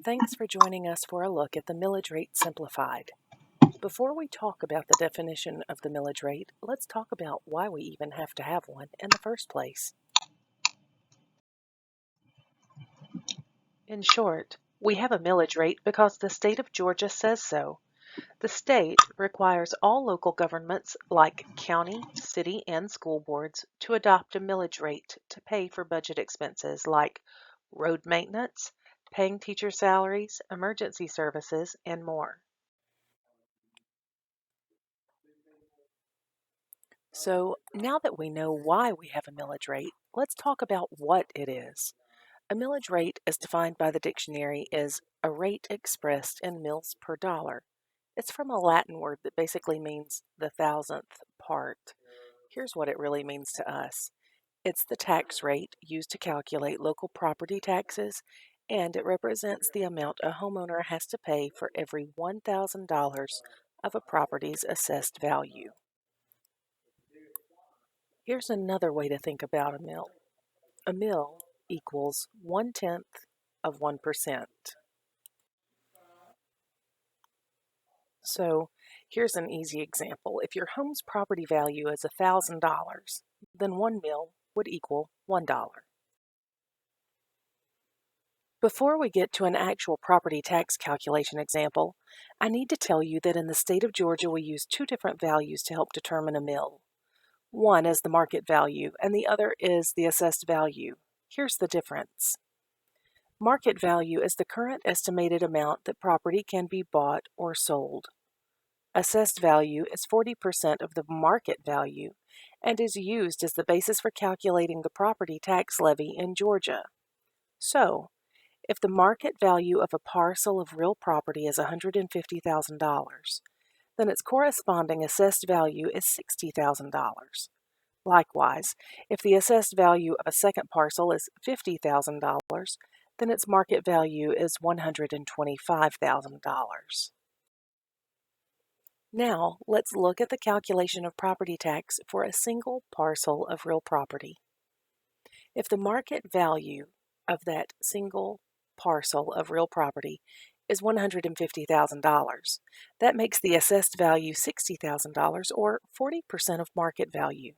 thanks for joining us for a look at the millage rate simplified. Before we talk about the definition of the millage rate, let's talk about why we even have to have one in the first place. In short, we have a millage rate because the state of Georgia says so. The state requires all local governments like county, city, and school boards to adopt a millage rate to pay for budget expenses like road maintenance, paying teacher salaries, emergency services, and more. So now that we know why we have a millage rate, let's talk about what it is. A millage rate, as defined by the dictionary, is a rate expressed in mills per dollar. It's from a Latin word that basically means the thousandth part. Here's what it really means to us. It's the tax rate used to calculate local property taxes, and it represents the amount a homeowner has to pay for every $1,000 of a property's assessed value. Here's another way to think about a mill. A mill equals 1/10 of 1%. So here's an easy example. If your home's property value is $1,000, then 1 mill would equal $1. Before we get to an actual property tax calculation example, I need to tell you that in the state of Georgia we use two different values to help determine a mill. One is the market value and the other is the assessed value. Here's the difference. Market value is the current estimated amount that property can be bought or sold. Assessed value is 40% of the market value and is used as the basis for calculating the property tax levy in Georgia. So, if the market value of a parcel of real property is $150,000, then its corresponding assessed value is $60,000. Likewise, if the assessed value of a second parcel is $50,000, then its market value is $125,000. Now, let's look at the calculation of property tax for a single parcel of real property. If the market value of that single parcel of real property is $150,000, that makes the assessed value $60,000 or 40% of market value.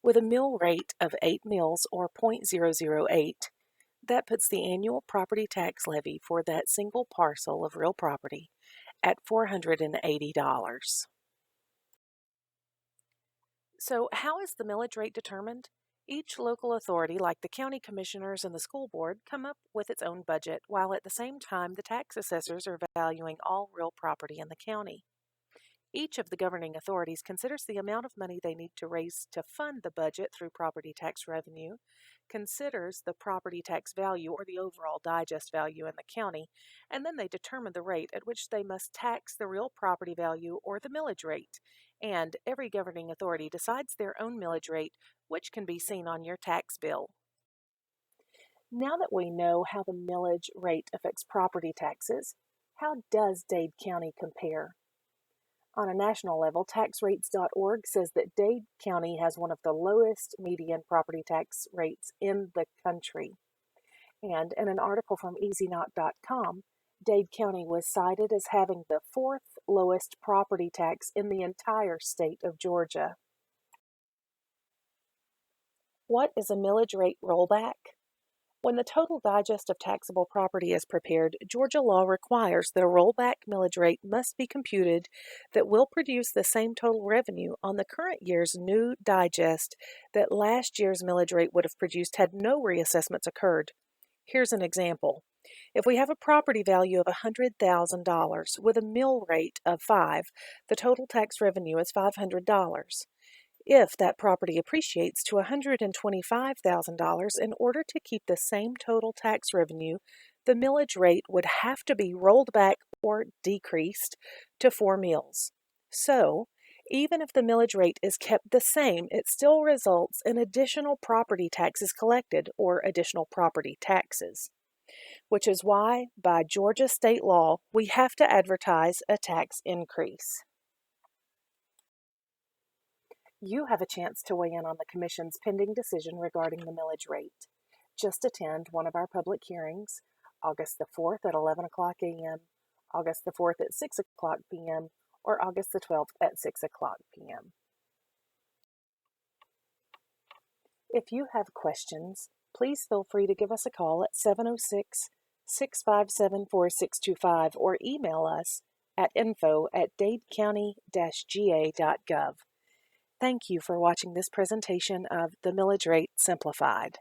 With a mill rate of 8 mills or 0.008, that puts the annual property tax levy for that single parcel of real property at $480. So how is the millage rate determined? Each local authority, like the county commissioners and the school board, come up with its own budget, while at the same time the tax assessors are valuing all real property in the county. Each of the governing authorities considers the amount of money they need to raise to fund the budget through property tax revenue, considers the property tax value or the overall digest value in the county, and then they determine the rate at which they must tax the real property value or the millage rate. And every governing authority decides their own millage rate, which can be seen on your tax bill. Now that we know how the millage rate affects property taxes, how does Dade County compare? On a national level, taxrates.org says that Dade County has one of the lowest median property tax rates in the country. And in an article from EasyKnock.com, Dade County was cited as having the 4th lowest property tax in the entire state of Georgia. What is a millage rate rollback? When the total digest of taxable property is prepared, Georgia law requires that a rollback millage rate must be computed that will produce the same total revenue on the current year's new digest that last year's millage rate would have produced had no reassessments occurred. Here's an example. If we have a property value of $100,000 with a mill rate of 5, the total tax revenue is $500. If that property appreciates to $125,000, in order to keep the same total tax revenue, the millage rate would have to be rolled back or decreased to 4 mills. So, even if the millage rate is kept the same, it still results in additional property taxes collected or additional property taxes, which is why, by Georgia state law, we have to advertise a tax increase. You have a chance to weigh in on the Commission's pending decision regarding the millage rate. Just attend one of our public hearings. August the 4th at 11 o'clock a.m., August the 4th at 6 o'clock p.m., or August the 12th at 6 o'clock p.m. If you have questions, please feel free to give us a call at 706-657-4625 or email us at info@dadecounty-ga.gov. Thank you for watching this presentation of the Millage Rate Simplified.